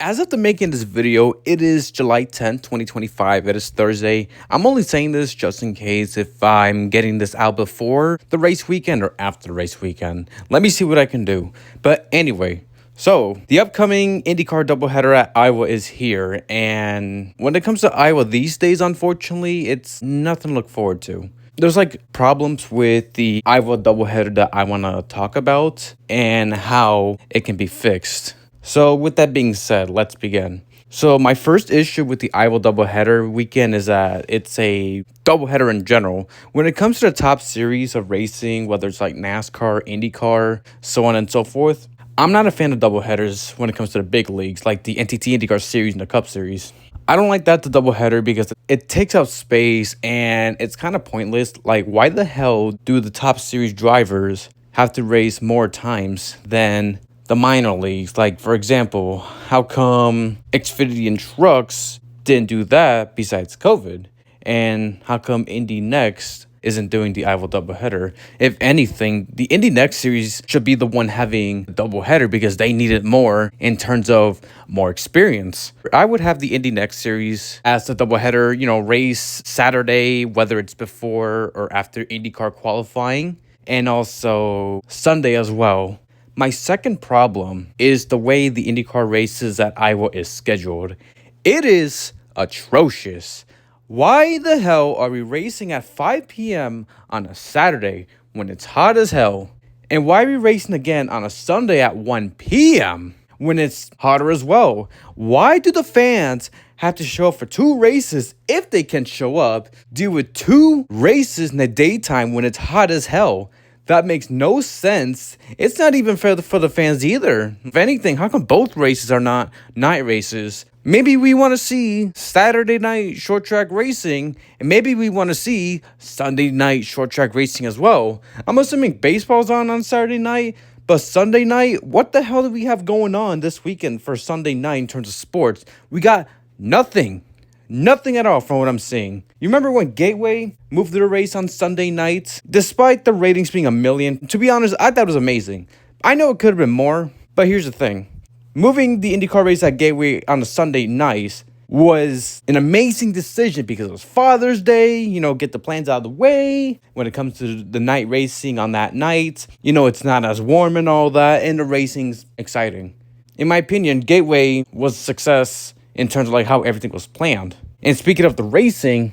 As of the making this video, it is July 10th, 2025. It is Thursday. I'm only saying this just in case if I'm getting this out before the race weekend or after the race weekend. Let me see what I can do. But anyway, so the upcoming IndyCar Doubleheader at Iowa is here. And when it comes to Iowa these days, unfortunately, it's nothing to look forward to. There's problems with the Iowa Doubleheader that I want to talk about and how it can be fixed. So with that being said, let's begin. So my first issue with the Iowa Doubleheader weekend is that it's a doubleheader in general. When it comes to the top series of racing, whether it's like NASCAR, IndyCar, so on and so forth, I'm not a fan of doubleheaders when it comes to the big leagues, like the NTT IndyCar Series and the Cup Series. I don't like that, the doubleheader, because it takes up space and it's kind of pointless. Like, why the hell do the top series drivers have to race more times than the minor leagues? Like, for example, how come Xfinity and Trucks didn't do that besides COVID? And how come Indy NXT isn't doing the Iowa doubleheader? If anything, the Indy NXT series should be the one having the doubleheader because they need it more in terms of more experience. I would have the Indy NXT series as the doubleheader, race Saturday, whether it's before or after IndyCar qualifying, and also Sunday as well. My second problem is the way the IndyCar races at Iowa is scheduled. It is atrocious. Why the hell are we racing at 5 p.m. on a Saturday when it's hot as hell? And why are we racing again on a Sunday at 1 p.m. when it's hotter as well? Why do the fans have to show up for two races if they can show up, deal with two races in the daytime when it's hot as hell? That makes no sense. It's not even fair for the fans either. If anything, how come both races are not night races? Maybe we want to see Saturday night short track racing, and maybe we want to see Sunday night short track racing as well. I'm assuming baseball's on Saturday night, but Sunday night, what the hell do we have going on this weekend for Sunday night in terms of sports? We got nothing. Nothing at all from what I'm seeing. You remember when Gateway moved the race on Sunday nights? Despite the ratings being 1 million, to be honest, I thought it was amazing. I know it could have been more, but here's the thing. Moving the IndyCar race at Gateway on a Sunday night was an amazing decision because it was Father's Day, get the plans out of the way. When it comes to the night racing on that night, it's not as warm and all that, and the racing's exciting. In my opinion, Gateway was a success in terms of how everything was planned. And speaking of the racing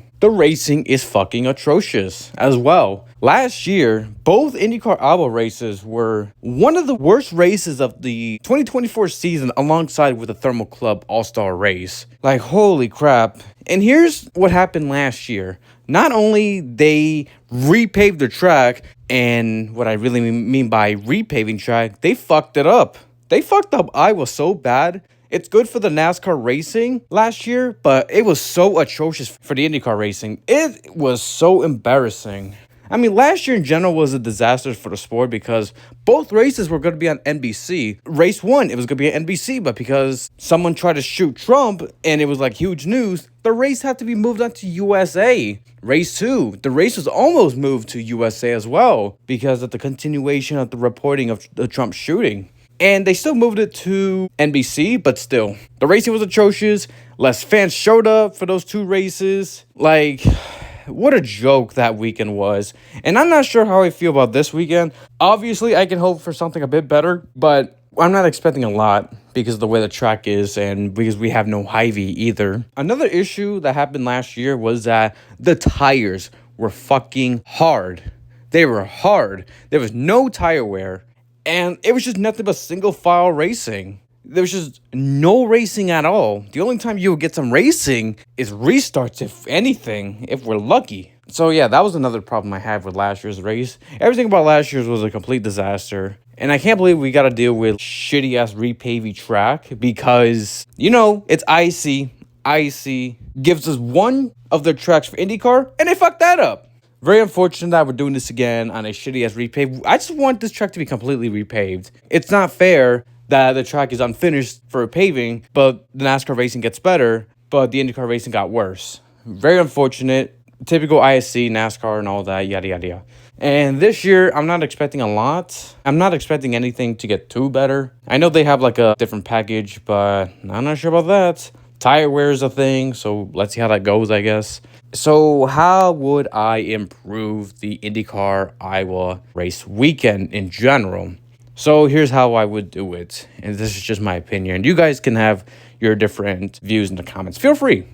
is fucking atrocious as well. Last year, both IndyCar Iowa races were one of the worst races of the 2024 season, alongside with the Thermal Club All-Star race. Holy crap. And here's what happened last year. Not only they repaved the track, and what I really mean by repaving track, they fucked it up. They fucked up Iowa so bad. It's good for the NASCAR racing last year, but it was so atrocious for the IndyCar racing. It was so embarrassing. I mean, last year in general was a disaster for the sport because both races were going to be on NBC. Race 1, it was going to be on NBC, but because someone tried to shoot Trump and it was huge news, the race had to be moved on to USA. Race 2, the race was almost moved to USA as well because of the continuation of the reporting of the Trump shooting. And they still moved it to NBC, but still. The racing was atrocious. Less fans showed up for those two races. What a joke that weekend was. And I'm not sure how I feel about this weekend. Obviously, I can hope for something a bit better, but I'm not expecting a lot because of the way the track is and because we have no Hy-Vee either. Another issue that happened last year was that the tires were fucking hard. They were hard. There was no tire wear. And it was just nothing but single file racing. There was just no racing at all. The only time you would get some racing is restarts, if anything, if we're lucky. So yeah, that was another problem I had with last year's race. Everything about last year's was a complete disaster. And I can't believe we got to deal with shitty-ass repavey track because, it's icy, gives us one of their tracks for IndyCar, and they fucked that up. Very unfortunate that we're doing this again on a shitty-ass repave. I just want this track to be completely repaved. It's not fair that the track is unfinished for paving, but the NASCAR racing gets better, but the IndyCar racing got worse. Very unfortunate. typical ISC, NASCAR, and all that, yada, yada, yada. And this year, I'm not expecting a lot. I'm not expecting anything to get too better. I know they have like a different package, but I'm not sure about that. Tire wear is a thing, so let's see how that goes, I guess. So how would I improve the IndyCar Iowa race weekend in general? So here's how I would do it, and this is just my opinion. You guys can have your different views in the comments. Feel free.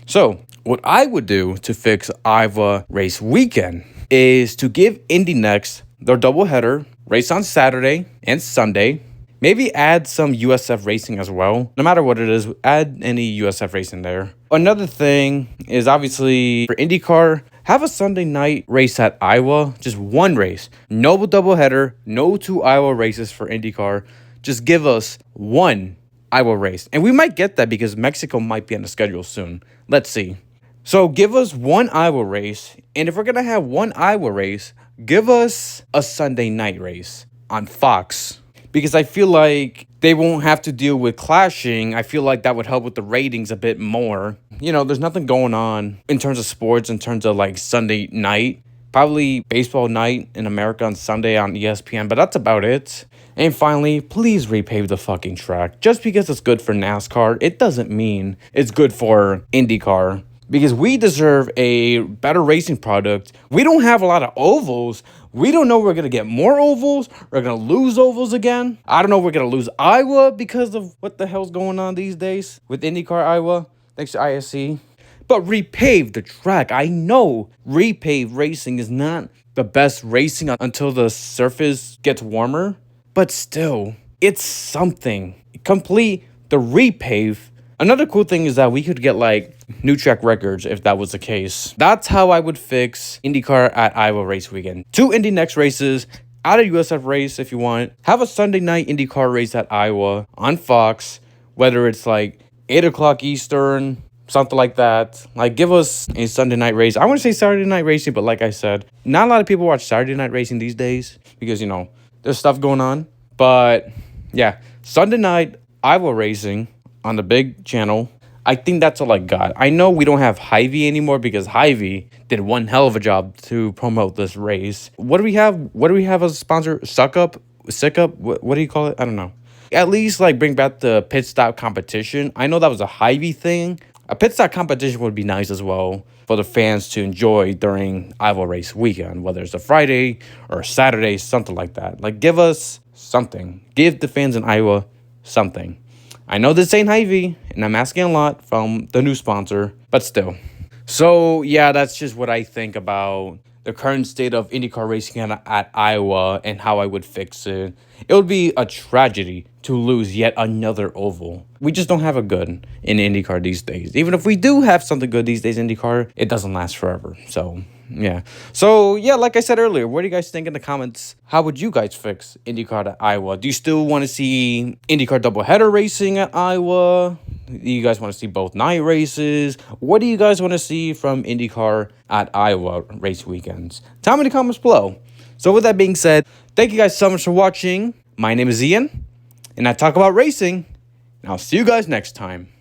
So what I would do to fix Iowa race weekend is to give Indy NXT their doubleheader race on Saturday and Sunday. Maybe add some USF racing as well. No matter what it is, add any USF racing there. Another thing is obviously for IndyCar, have a Sunday night race at Iowa. Just one race. No doubleheader, no 2 Iowa races for IndyCar. Just give us one Iowa race. And we might get that because Mexico might be on the schedule soon. Let's see. So give us one Iowa race. And if we're going to have one Iowa race, give us a Sunday night race on Fox. Because I feel like they won't have to deal with clashing. I feel like that would help with the ratings a bit more. You know, there's nothing going on in terms of sports, in terms of like Sunday night. Probably baseball night in America on Sunday on ESPN, but that's about it. And finally, please repave the fucking track. Just because it's good for NASCAR, it doesn't mean it's good for IndyCar. Because we deserve a better racing product. We don't have a lot of ovals. We don't know we're going to get more ovals. We're going to lose ovals again. I don't know if we're going to lose Iowa because of what the hell's going on these days with IndyCar Iowa, thanks to ISC. But repave the track. I know repave racing is not the best racing until the surface gets warmer. But still, it's something. Complete the repave. Another cool thing is that we could get like new track records if that was the case. That's how I would fix IndyCar at Iowa race weekend. 2 Indy NXT races, add a USF race if you want. Have a Sunday night IndyCar race at Iowa on Fox, whether it's like 8 o'clock Eastern, something like that. Like give us a Sunday night race. I want to say Saturday night racing, but like I said, not a lot of people watch Saturday night racing these days because, you know, there's stuff going on. But yeah, Sunday night Iowa racing on the big channel. I think that's all I got. I know we don't have Hy-Vee anymore because Hy-Vee did one hell of a job to promote this race. What do we have? What do we have as a sponsor? Sick Up? What do you call it? I don't know. At least like bring back the pit stop competition. I know that was a Hy-Vee thing. A pit stop competition would be nice as well for the fans to enjoy during Iowa race weekend, whether it's a Friday or a Saturday, something like that. Like give us something. Give the fans in Iowa something. I know this ain't Hy-Vee, and I'm asking a lot from the new sponsor, but still. So, yeah, that's just what I think about the current state of IndyCar racing at Iowa and how I would fix it. It would be a tragedy to lose yet another oval. We just don't have a good in IndyCar these days. Even if we do have something good these days in IndyCar, it doesn't last forever. So, yeah. So, yeah, like I said earlier, what do you guys think in the comments? How would you guys fix IndyCar at Iowa? Do you still want to see IndyCar doubleheader racing at Iowa? Do you guys want to see both night races? What do you guys want to see from IndyCar at Iowa race weekends? Tell me in the comments below. So with that being said, thank you guys so much for watching. My name is Ian, and I talk about racing, and I'll see you guys next time.